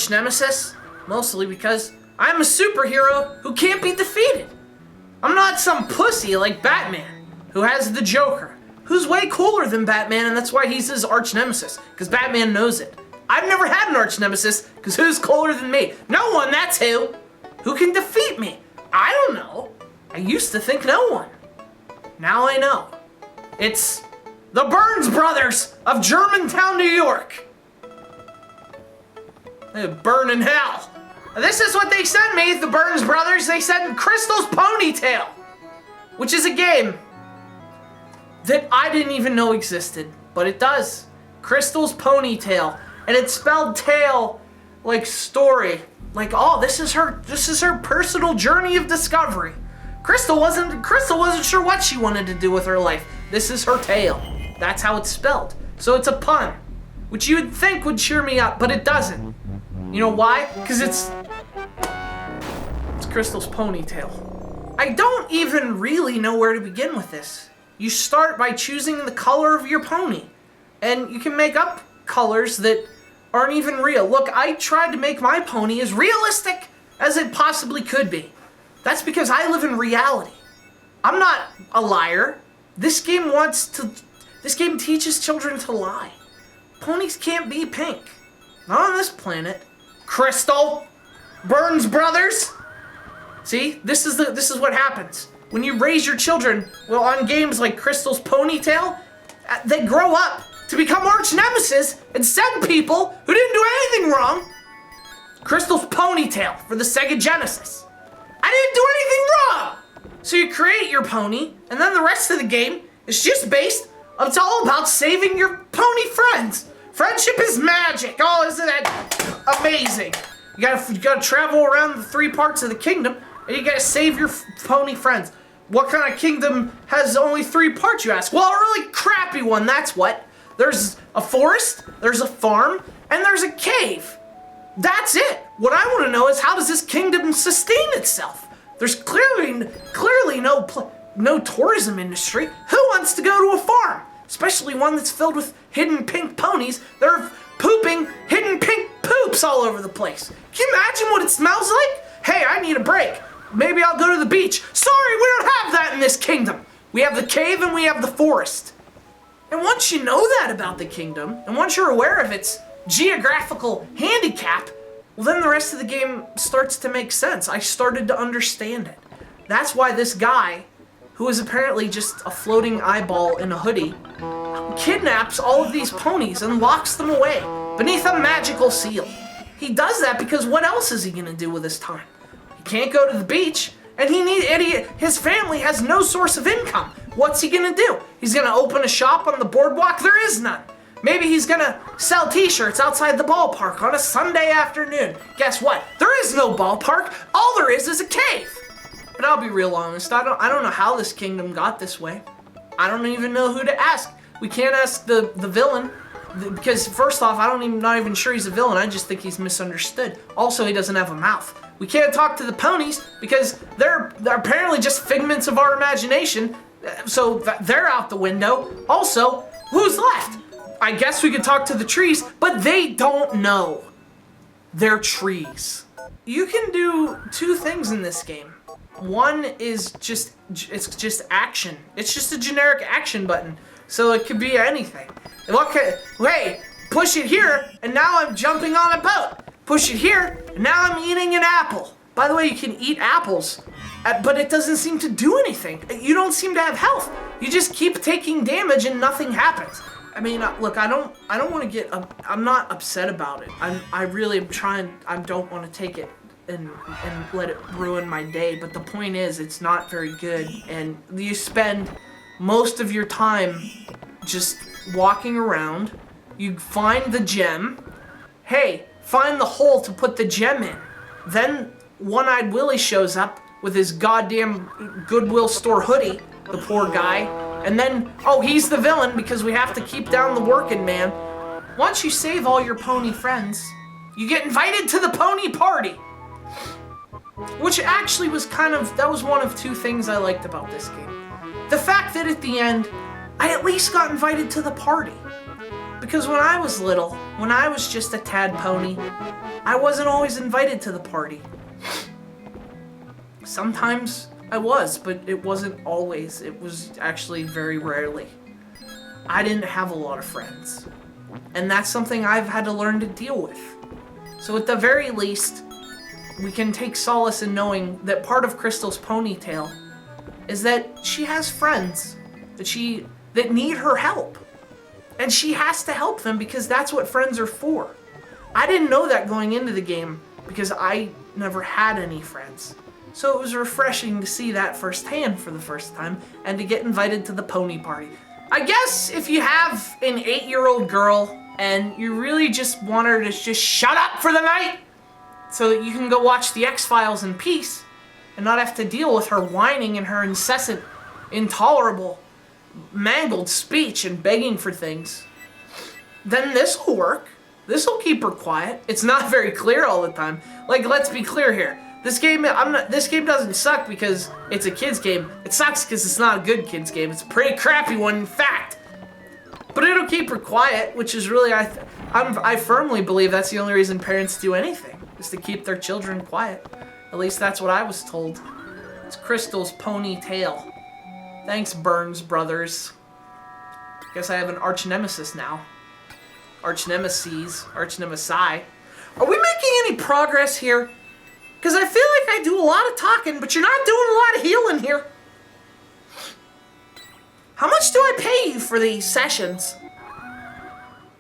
arch nemesis? Mostly because I'm a superhero who can't be defeated. I'm not some pussy like Batman, who has the Joker, who's way cooler than Batman, and that's why he's his arch nemesis, because Batman knows it. I've never had an arch nemesis, because who's cooler than me? No one, that's who. Who can defeat me? I don't know. I used to think no one. Now I know. It's the Burns brothers of Germantown, New York. They burn in hell. This is what they sent me, the Burns brothers. They sent Crystal's Ponytail, which is a game that I didn't even know existed, but it does. Crystal's Ponytail, and it's spelled tail like story. Like, oh, this is her personal journey of discovery. Crystal wasn't sure what she wanted to do with her life. This is her tale. That's how it's spelled. So it's a pun, which you would think would cheer me up, but it doesn't. You know why? Because it's Crystal's Ponytail. I don't even really know where to begin with this. You start by choosing the color of your pony, and you can make up colors that aren't even real. Look, I tried to make my pony as realistic as it possibly could be. That's because I live in reality. I'm not a liar. This game teaches children to lie. Ponies can't be pink. Not on this planet. Crystal, Burns brothers. See, this is what happens when you raise your children. Well, on games like Crystal's Ponytail, they grow up to become arch nemesis and send people who didn't do anything wrong. Crystal's Ponytail for the SEGA Genesis. I didn't do anything wrong. So you create your pony, and then the rest of the game is just based. It's all about saving your pony friends. Friendship is magic. Oh, isn't that amazing? You gotta travel around the 3 parts of the kingdom, and you gotta save your pony friends. What kind of kingdom has only 3 parts, you ask? Well, a really crappy one, that's what. There's a forest, there's a farm, and there's a cave. That's it. What I want to know is, how does this kingdom sustain itself? There's clearly no tourism industry. Who wants to go to a farm? Especially one that's filled with hidden pink ponies. They're pooping hidden pink poops all over the place. Can you imagine what it smells like? Hey, I need a break. Maybe I'll go to the beach. Sorry, we don't have that in this kingdom. We have the cave and we have the forest. And once you know that about the kingdom, and once you're aware of its geographical handicap, well, then the rest of the game starts to make sense. I started to understand it. That's why this guy, who is apparently just a floating eyeball in a hoodie, kidnaps all of these ponies and locks them away beneath a magical seal. He does that because what else is he gonna do with his time? He can't go to the beach, and his family has no source of income. What's he gonna do? He's gonna open a shop on the boardwalk? There is none. Maybe he's gonna sell t-shirts outside the ballpark on a Sunday afternoon. Guess what? There is no ballpark. All there is a cave. But I'll be real honest, I don't know how this kingdom got this way. I don't even know who to ask. We can't ask the villain, because first off, not even sure he's a villain. I just think he's misunderstood. Also, he doesn't have a mouth. We can't talk to the ponies because they're apparently just figments of our imagination, so they're out the window. Also, who's left? I guess we could talk to the trees, but they don't know. They're trees. You can do 2 things in this game. One is just action. It's just a generic action button, so it could be anything. Hey, push it here, and now I'm jumping on a boat. Push it here, and now I'm eating an apple. By the way, you can eat apples, but it doesn't seem to do anything. You don't seem to have health. You just keep taking damage and nothing happens. I mean, look, I don't want to get, I'm not upset about it. I really am trying, I don't want to take it and let it ruin my day, but the point is, it's not very good, and you spend most of your time just walking around. You find the gem. Hey, find the hole to put the gem in. Then One-Eyed Willie shows up with his goddamn Goodwill store hoodie, the poor guy. And then, oh, he's the villain because we have to keep down the working man. Once you save all your pony friends, you get invited to the pony party. Which actually was that was one of 2 things I liked about this game. The fact that at the end, I at least got invited to the party. Because when I was little, when I was just a tad pony, I wasn't always invited to the party. Sometimes I was, but it wasn't always. It was actually very rarely. I didn't have a lot of friends. And that's something I've had to learn to deal with. So at the very least, we can take solace in knowing that part of Crystal's ponytail is that she has friends that need her help. And she has to help them because that's what friends are for. I didn't know that going into the game because I never had any friends. So it was refreshing to see that firsthand for the first time and to get invited to the pony party. I guess if you have an 8-year-old girl and you really just want her to just shut up for the night so that you can go watch the X-Files in peace and not have to deal with her whining and her incessant, intolerable, mangled speech and begging for things, then this'll work. This'll keep her quiet. It's not very clear all the time. Like, let's be clear here. This game doesn't suck because it's a kid's game. It sucks because it's not a good kid's game. It's a pretty crappy one, in fact. But it'll keep her quiet, which is really, I firmly believe that's the only reason parents do anything, is to keep their children quiet. At least that's what I was told. It's Crystal's ponytail. Thanks, Burns Brothers. Guess I have an arch nemesis now. Arch nemesis. Are we making any progress here? Because I feel like I do a lot of talking, but you're not doing a lot of healing here. How much do I pay you for these sessions?